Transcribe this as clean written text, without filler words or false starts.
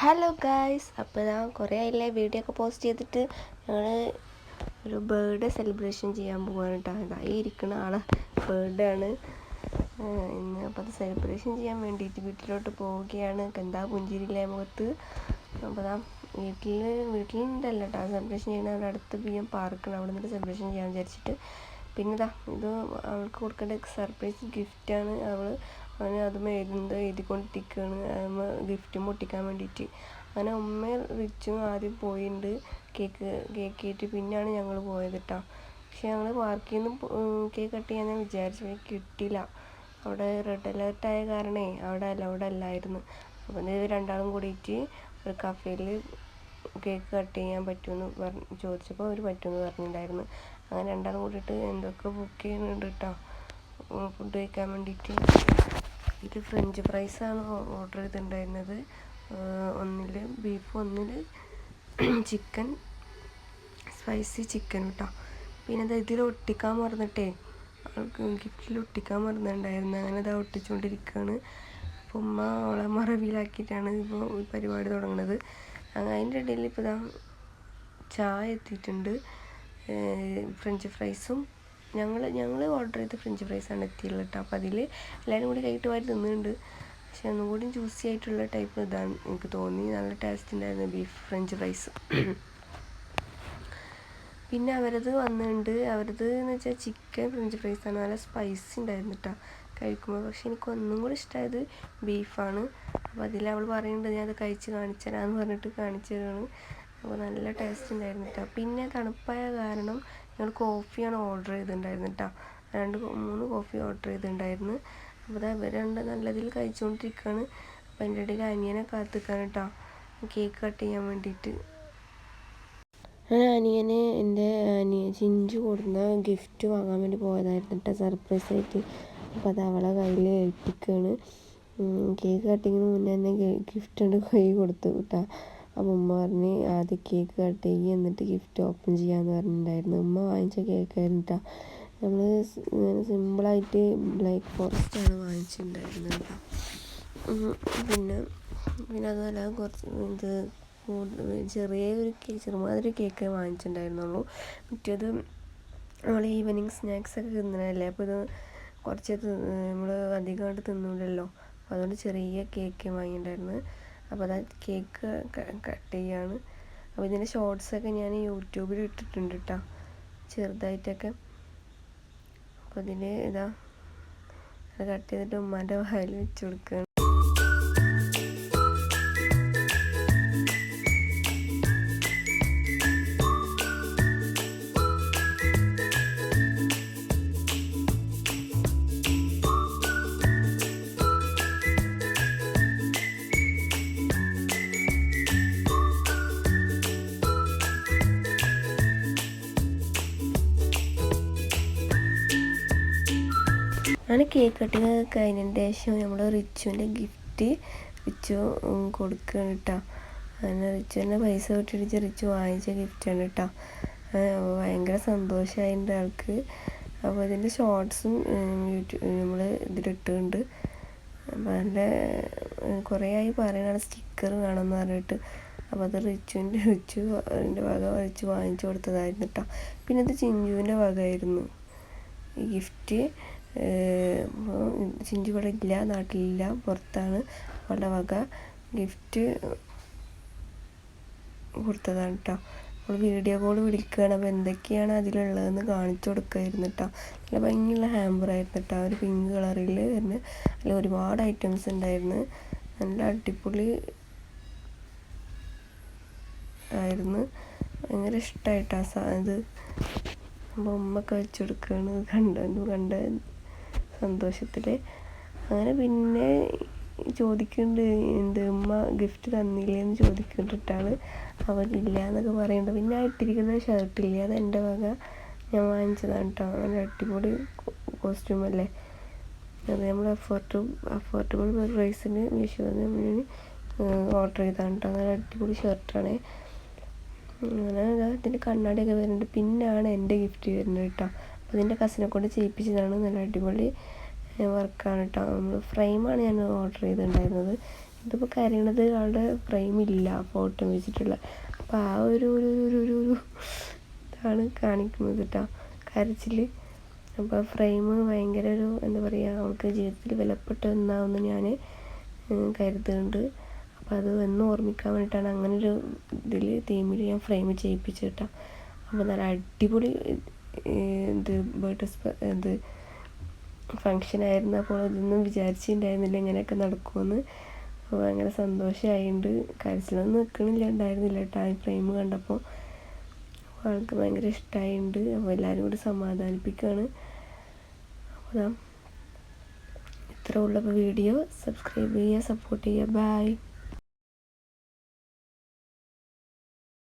Hello guys, അപ്പോൾ ഞാൻ കുറേ ആയില്ലേ വീഡിയോ ഒക്കെ പോസ്റ്റ് ചെയ്തിട്ട്. ഞങ്ങൾ ഒരു ബർത്ത്ഡേ സെലിബ്രേഷൻ ചെയ്യാൻ പോവാണ് കേട്ടോ. ഇതായി ഇരിക്കുന്ന ആളെ ബർത്ത്ഡേ ആണ് ഇന്ന്. അപ്പോൾ അത് സെലിബ്രേഷൻ ചെയ്യാൻ വേണ്ടിയിട്ട് വീട്ടിലോട്ട് പോവുകയാണ്. എന്താ പുഞ്ചിരിയില്ലേ മുഖത്ത്. അപ്പോൾ അതാ വീട്ടിലുണ്ടല്ലോ കേട്ടോ സെലിബ്രേഷൻ ചെയ്യുന്ന. അവിടെ അടുത്ത് പാർക്കാണ്, അവിടെ നിന്നിട്ട് സെലിബ്രേഷൻ ചെയ്യാൻ വിചാരിച്ചിട്ട്. പിന്നെ ഇത് അവൾക്ക് കൊടുക്കേണ്ട സർപ്രൈസ് ഗിഫ്റ്റാണ്. അവന് അതും എഴുതിക്കൊണ്ടിരിക്കുകയാണ് ഗിഫ്റ്റ് പൊട്ടിക്കാൻ വേണ്ടിയിട്ട്. അങ്ങനെ ഉമ്മയും റിച്ചും ആദ്യം പോയിട്ടുണ്ട് കേക്ക് പിന്നെയാണ് ഞങ്ങൾ പോയത് കേട്ടോ. പക്ഷെ ഞങ്ങൾ പാർക്കിൽ നിന്ന് കേക്ക് കട്ട് ചെയ്യാൻ വിചാരിച്ചു, കിട്ടിയില്ല. അവിടെ റെഡ് അലേർട്ടായ കാരണേ അവിടെ അലൗഡ് അല്ലായിരുന്നു. അപ്പം രണ്ടാളും കൂടിയിട്ട് ഒരു കഫേയിൽ കേക്ക് കട്ട് ചെയ്യാൻ പറ്റുമെന്ന് ചോദിച്ചപ്പോൾ അവർ പറ്റുമെന്ന് പറഞ്ഞിട്ടുണ്ടായിരുന്നു. അങ്ങനെ രണ്ടാളും കൂടിയിട്ട് എന്തൊക്കെ ബുക്ക് ചെയ്യുന്നുണ്ട് കേട്ടോ ഫുഡ് കഴിക്കാൻ വേണ്ടിയിട്ട്. ഇത് ഫ്രഞ്ച് ഫ്രൈസാണ് ഓർഡർ ചെയ്തിട്ടുണ്ടായിരുന്നത്. ഒന്നിൽ ബീഫ്, ഒന്നിൽ ചിക്കൻ, സ്പൈസി ചിക്കൻ കേട്ടോ. പിന്നെ ഇതിൽ ഒട്ടിക്കാൻ മറന്നിട്ടേ ഗിഫ്റ്റിൽ ഒട്ടിക്കാൻ മറന്നിട്ടുണ്ടായിരുന്നു. അങ്ങനെ അത് ഒട്ടിച്ചുകൊണ്ടിരിക്കുകയാണ്. അപ്പോൾ ഉമ്മ അവളെ മറവിയിലാക്കിയിട്ടാണ് ഇപ്പോൾ പരിപാടി തുടങ്ങുന്നത്. അതിൻ്റെ ഇടയിൽ ഇപ്പോൾ ചായ എത്തിയിട്ടുണ്ട്. ഫ്രഞ്ച് ഫ്രൈസും ഞങ്ങൾ ഓർഡർ ചെയ്ത ഫ്രഞ്ച് ഫ്രൈസാണ് എത്തിയുള്ളത് കേട്ടോ. അപ്പോൾ അതിൽ എല്ലാവരും കൂടി കൈയിട്ട് വാരി തിന്നുന്നുണ്ട്. പക്ഷെ ഒന്നും കൂടി ജ്യൂസി ആയിട്ടുള്ള ടൈപ്പ് ഇതാണ് എനിക്ക് തോന്നി. നല്ല ടേസ്റ്റ് ഉണ്ടായിരുന്നു ബീഫ് ഫ്രഞ്ച് ഫ്രൈസ്. പിന്നെ അവരത് വന്നിട്ടുണ്ട്. അവരത് എന്ന് വെച്ചാൽ ചിക്കൻ ഫ്രഞ്ച് ഫ്രൈസാണ്. നല്ല സ്പൈസി ഉണ്ടായിരുന്നു കേട്ടോ കഴിക്കുമ്പോൾ. പക്ഷെ എനിക്ക് ഒന്നും കൂടി ഇഷ്ടമായത് ബീഫാണ്. അപ്പോൾ അതിൽ അവൾ പറയുന്നുണ്ട് ഞാൻ അത് കഴിച്ച് കാണിച്ചു തരാമെന്ന് പറഞ്ഞിട്ട് കാണിച്ചു തരാണ്. അപ്പോൾ നല്ല ടേസ്റ്റ് ഉണ്ടായിരുന്നു കേട്ടോ. പിന്നെ തണുപ്പായ കാരണം ഞങ്ങൾ കോഫിയാണ് ഓർഡർ ചെയ്തിട്ടുണ്ടായിരുന്നു കേട്ടോ. 2-3 കോഫി ഓർഡർ ചെയ്തിട്ടുണ്ടായിരുന്നു. അപ്പോൾ ഇവർ നല്ലതിൽ കഴിച്ചുകൊണ്ടിരിക്കുകയാണ്. അപ്പോൾ അതിൻ്റെ ഇടയിൽ അനിയനെ കാത്തിക്കാണ് കേട്ടോ കേക്ക് കട്ട് ചെയ്യാൻ വേണ്ടിയിട്ട്. അനിയന് എൻ്റെ ചിഞ്ചു കൊടുക്കുന്ന ഗിഫ്റ്റ് വാങ്ങാൻ വേണ്ടി പോയതായിരുന്നു കേട്ടോ സർപ്രൈസായിട്ട്. അപ്പോൾ അത് അവളെ കയ്യിൽ ഏൽപ്പിക്കുകയാണ്. കേക്ക് കട്ടിങ്ങിന് മുന്നേ തന്നെ ഗിഫ്റ്റ് കൈ കൊടുത്തു കേട്ടോ. അപ്പോൾ ഉമ്മ പറഞ്ഞ് ആദ്യം കേക്ക് കട്ട് ചെയ്യുക, എന്നിട്ട് ഗിഫ്റ്റ് ഓപ്പൺ ചെയ്യാമെന്ന് പറഞ്ഞിട്ടുണ്ടായിരുന്നു. ഉമ്മ വാങ്ങിച്ച കേക്കായിരുന്നു കേട്ടോ. നമ്മൾ സിമ്പിളായിട്ട് ബ്ലാക്ക് ഫോറസ്റ്റാണ് വാങ്ങിച്ചിട്ടുണ്ടായിരുന്നത് കേട്ടോ. പിന്നെ അതുപോലെ കുറച്ച് ചെറുമാതിരി കേക്ക് വാങ്ങിച്ചിട്ടുണ്ടായിരുന്നുള്ളൂ. മറ്റേത് നമ്മൾ ഈവനിങ് സ്നാക്സൊക്കെ തിന്നണല്ലേ. അപ്പോൾ ഇത് കുറച്ച് നമ്മൾ അധികമായിട്ട് തിന്നില്ലല്ലോ. അപ്പോൾ അതുകൊണ്ട് ചെറിയ കേക്ക് വാങ്ങിയിട്ടുണ്ടായിരുന്നു. അപ്പോൾ കേക്ക് കട്ട് ചെയ്യാണ്. അപ്പോൾ ഇതിൻ്റെ ഷോർട്സൊക്കെ ഞാൻ യൂട്യൂബിൽ ഇട്ടിട്ടുണ്ട് കേട്ടോ ചെറുതായിട്ടൊക്കെ. അപ്പോൾ അതിൽ അത് കട്ട് ചെയ്തിട്ട് ഉമ്മാൻ്റെ വായിൽ വെച്ച് കൊടുക്കുകയാണ്. അങ്ങനെ കേക്ക് കട്ടിങ് കഴിഞ്ഞതിന് ശേഷം നമ്മൾ റിച്ചുവിൻ്റെ ഗിഫ്റ്റ് കൊടുക്കുകയാണ് കേട്ടോ. അങ്ങനെ റിച്ചുവിൻ്റെ പൈസ കിട്ടിയിട്ട് റിച്ചു വാങ്ങിച്ച ഗിഫ്റ്റാണ് കേട്ടോ. ഭയങ്കര സന്തോഷമായിട്ടുണ്ട് ആൾക്ക്. അപ്പോൾ ഇതിൻ്റെ ഷോർട്സും നമ്മൾ ഇതിലിട്ടുണ്ട്. അപ്പോൾ അതിൻ്റെ കുറേ ആയി പറയണ സ്റ്റിക്കർ വേണമെന്ന് പറഞ്ഞിട്ട്. അപ്പോൾ അത് റിച്ചുവിൻ്റെ വക റിച്ചു വാങ്ങിച്ചു കൊടുത്തതായിരുന്നു കേട്ടോ. പിന്നെ ഇത് ചിഞ്ചുവിൻ്റെ വകയായിരുന്നു ഈ ഗിഫ്റ്റ്. ചിഞ്ചു ഇവിടെ ഇല്ല, നാട്ടിലില്ല, പുറത്താണ്. അവളുടെ വക ഗിഫ്റ്റ് കൊടുത്തതാണ് കേട്ടോ. അവൾ വീഡിയോ കോൾ വിളിക്കുകയാണ്. അപ്പോൾ എന്തൊക്കെയാണ് അതിലുള്ളതെന്ന് കാണിച്ചു കൊടുക്കുമായിരുന്നു കേട്ടോ. നല്ല ഭംഗിയുള്ള ഹാമ്പറായിരുന്നു കേട്ടോ. ഒരു പിങ്ക് കളറിൽ വരുന്ന അതിൽ ഒരുപാട് ഐറ്റംസ് ഉണ്ടായിരുന്നു. നല്ല അടിപൊളി ആയിരുന്നു. ഭയങ്കര ഇഷ്ടമായിട്ടാ ഇത്. അപ്പോൾ ഉമ്മയൊക്കെ വെച്ച് കൊടുക്കുകയാണ് കണ്ട സന്തോഷത്തിൽ. അങ്ങനെ പിന്നെ ചോദിക്കുന്നുണ്ട് ഉമ്മ ഗിഫ്റ്റ് തന്നില്ലേന്ന് ചോദിക്കുന്നുണ്ടിട്ടാണ്. അവരില്ല എന്നൊക്കെ പറയുന്നുണ്ട്. പിന്നെ ഇട്ടിരിക്കുന്ന ഷർട്ടില്ലേ, അത് എൻ്റെ വക ഞാൻ വാങ്ങിച്ചതാണ് കേട്ടോ. നല്ല അടിപൊളി കോസ്റ്റ്യൂമല്ലേ. അത് നമ്മൾ അഫോർഡബിൾ പ്രൈസിന് മീഷോന്ന് ഓർഡർ ചെയ്തതാണ് കേട്ടോ. നല്ല അടിപൊളി ഷർട്ടാണ്. അങ്ങനെ ഇതിൻ്റെ കണ്ണാടിയൊക്കെ വരുന്നുണ്ട്. പിന്നാണ് എൻ്റെ ഗിഫ്റ്റ് വരുന്നത് കേട്ടോ. അപ്പോൾ ഇതിൻ്റെ കസിനെ കൊണ്ട് ചെയ്യിപ്പിച്ചതാണ്. നല്ല അടിപൊളി വർക്കാണ് കേട്ടോ. നമ്മൾ ഫ്രെയിമാണ് ഞാൻ ഓർഡർ ചെയ്തിട്ടുണ്ടായിരുന്നത്. ഇതിപ്പോൾ കരയണത് ആളുടെ ഫ്രെയിമില്ല ഫോട്ടോ വെച്ചിട്ടുള്ള. അപ്പോൾ ആ ഒരു ഇതാണ് കാണിക്കുന്നത് കേട്ടോ, കരച്ചിൽ. അപ്പോൾ ഫ്രെയിം ഭയങ്കര ഒരു എന്താ പറയുക, അവൾക്ക് ജീവിതത്തിൽ വിലപ്പെട്ട ഒന്നാണെന്ന് ഞാൻ കരുതുന്നുണ്ട്. അപ്പോൾ അത് എന്നും ഓർമ്മിക്കാൻ വേണ്ടിയിട്ടാണ് അങ്ങനൊരു തീമിൽ ഞാൻ ഫ്രെയിം ചെയ്യിപ്പിച്ചു കേട്ടോ. അപ്പോൾ നല്ല അടിപൊളി ബർത്ത്ഡേ ഫങ്ഷനായിരുന്നു. അപ്പോൾ അതൊന്നും വിചാരിച്ചിട്ടുണ്ടായിരുന്നില്ല ഇങ്ങനെയൊക്കെ നടക്കുമെന്ന്. അപ്പോൾ ഭയങ്കര സന്തോഷമായിട്ടുണ്ട്. കരച്ചിലൊന്നും ഉണ്ടായിരുന്നില്ല കേട്ടോ ആ ഫ്രെയിം കണ്ടപ്പോൾ. ആൾക്ക് ഭയങ്കര ഇഷ്ടമായിട്ടുണ്ട്. അപ്പോൾ എല്ലാവരും കൂടി സമാധാനിപ്പിക്കുകയാണ്. അപ്പോൾ ഇത്ര ഉള്ളപ്പോൾ വീഡിയോ സബ്സ്ക്രൈബ് ചെയ്യുക, സപ്പോർട്ട് ചെയ്യുക. ബൈ.